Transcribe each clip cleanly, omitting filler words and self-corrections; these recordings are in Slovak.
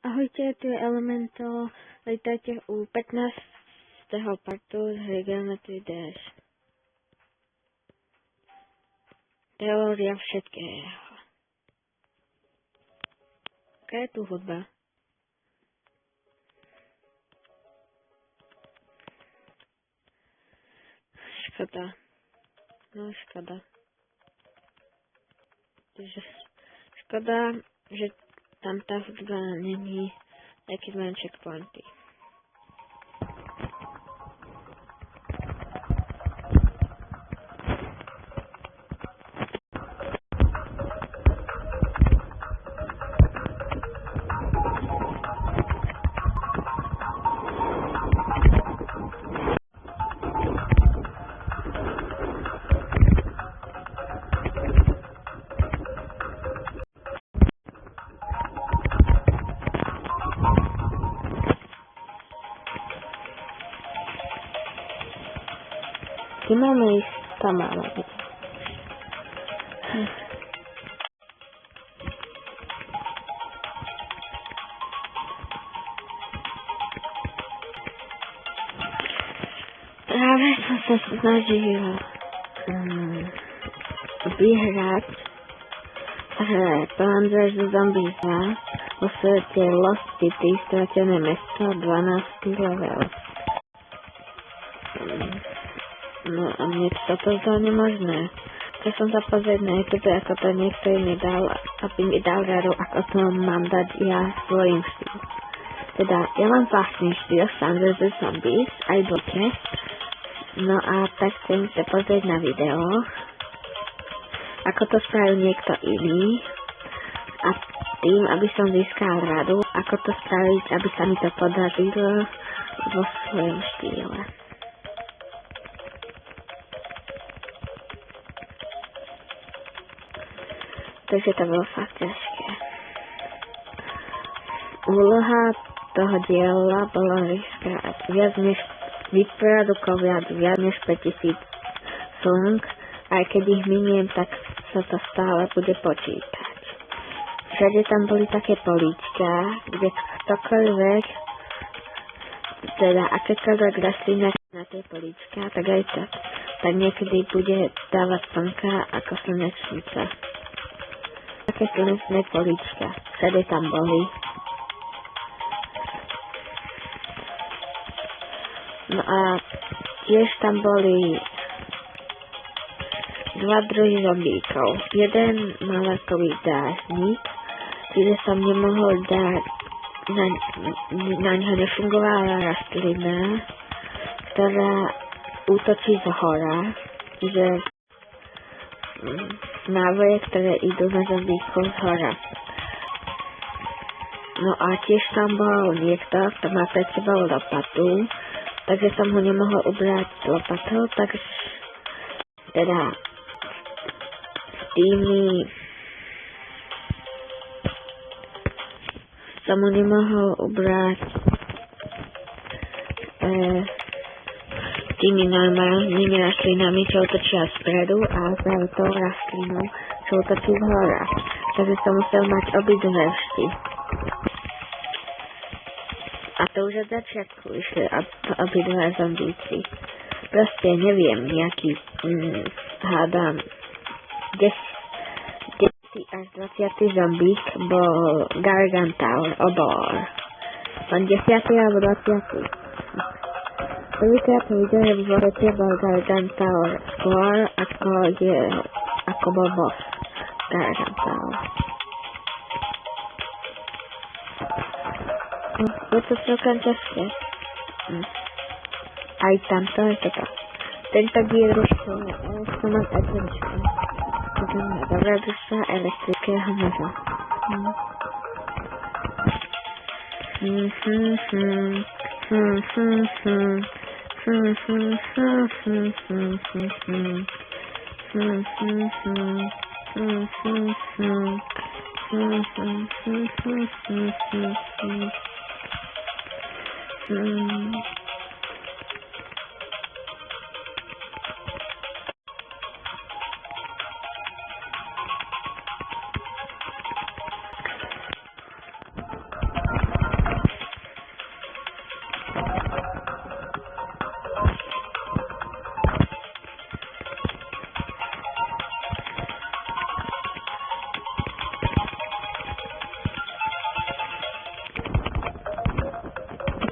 Ahojte, tu je Elemental. Vítajte u 15. partu z hry Geometry Dash. Teória všetkého. Aká je tu hudba? Škoda. No škoda. Škoda, že tam tá hudba není nejaký len checkpointy. Kde máme ísť? Tam máme byť. Práve som sa snažil vyhrať Plants vs. Zombies 2 vo svete Lost City, stratené mesto, 12. level. No a mne toto zdá nemožné. Chcel som sa pozrieť na YouTube, ako to niekto iný dal, aby mi dal radu, ako to mám dať ja svojim štýlom. Teda, ja mám vlastný štýl, Plants vs. Zombies, aj dvoke. No a tak chcem sa pozrieť na video, ako to spravil niekto iný. A tým, aby som získal radu, ako to spraviť, aby sa mi to podarilo vo svojom štýle. Takže to bolo fakt ťažké. Úloha toho diela bolo získať viac než vyprodukovať viac než 5000 slnk, aj keď ich miniem, tak sa to stále bude počítať. Všade tam boli také políčka, kde ktokoľvek, teda akékoľvek rastlina na tej políčka, tak aj tak niekedy bude dávať slnka ako slnečnica. Také slnečné políčka, všade tam boli. No a tiež tam boli dva druhy zombíkov. Jeden mal akoby dážnik, čiže som nemohol dať, na ňo nefungovala rastlina, ktorá útočí z hora, čiže náboje, ktoré idú na zombíkov z hora. No a tiež tam bol niekto, kto má pred sebou lopatu, takže som ho nemohol ubrať lopatou, takže teda tými som ho nemohol ubrať tými normálnymi rastlinami, čo otočia spredu, a práve tou rastlinou, čo otočí z hora. Takže som musel mať obidve vždy. A to už od začiatku išli obidve zombíci. Proste neviem, nejaký hádam 10 až 20. zombík bol Gargantaur, obor. Len 10. alebo 20. Prvýkrát som videl, že v svete bol Gargantaur skôr, ako bol boss Gargantaur. Je to celkom ťažké. Aj tamto je toto. Tento diel rušil Electromat Adventure. To znamená dobrodružstva elektrického noža.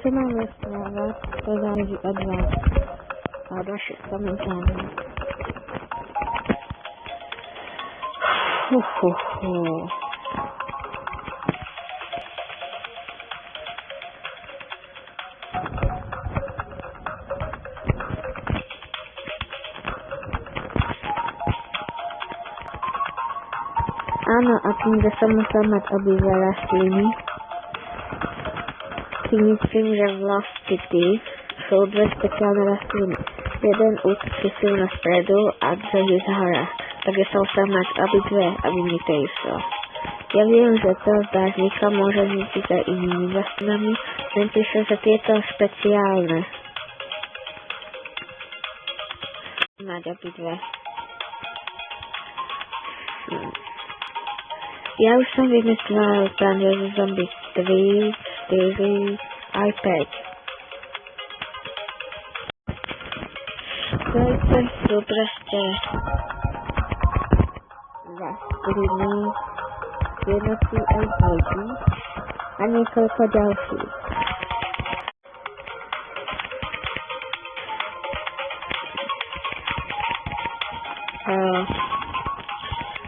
čo máme správať, to záleží od vás a od vašich komentárov. Áno, a tým, že som musel mať obidve rastliny, si myslím, že vlastne sú dve špeciálne rastliny. Jeden útočí silno spredu a druhý z hora, takže som musel mať obidve, aby mi to išlo. Ja viem, že to z dážnika môže zničiť aj inými rastlinami, len píše, že tieto špeciálne. Mať obidve. Ja už som vymyslel Plant vs. Zombies 3, 4, aj 5. To sú proste rastliny, jednotky aj dvojky a niekoľko ďalších.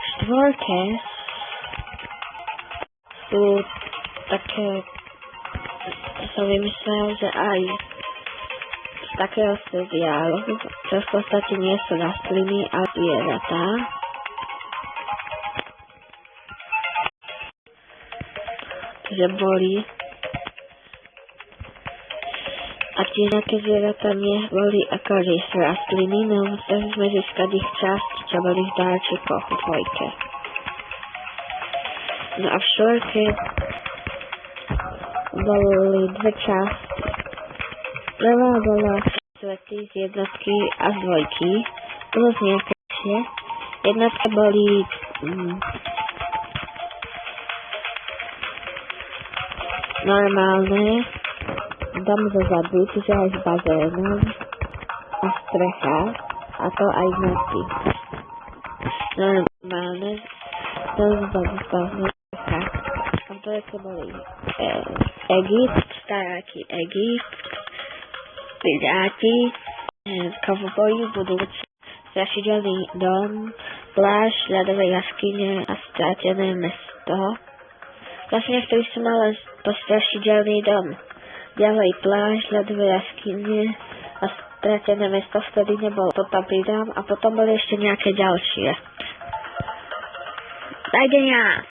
Štvorke sú také, som vymyslel, že aj z takého seriálu, čo v podstate nie sú rastliny a zvieratá. Že boli. A tie nejaké zvieratá neboli ako rastliny, no museli sme získať ich časti, čo boli v dáčikoch v dvojke. No a v štvorke boli dve časti. Prvá bola svety z jednotky a z dvojky. Bolo z nejaké. Jednotka boli normálne. Dom zo zadu, čiže aj s bazénom a strecha. A to aj noci. Normálne. Dom zo zadu s bazénom. A to boli Egypt, staráky Egypt, piráti, kovboji, budúci, strašidelný dom, pláž, ľadové jaskyne a stratené mesto. Vlastne vtedy som mal len strašidelný dom. Ďalej pláž, ľadové jaskyne a stratené mesto vtedy nebolo. To tam pridám a potom boli ešte nejaké ďalšie. Dovidenia!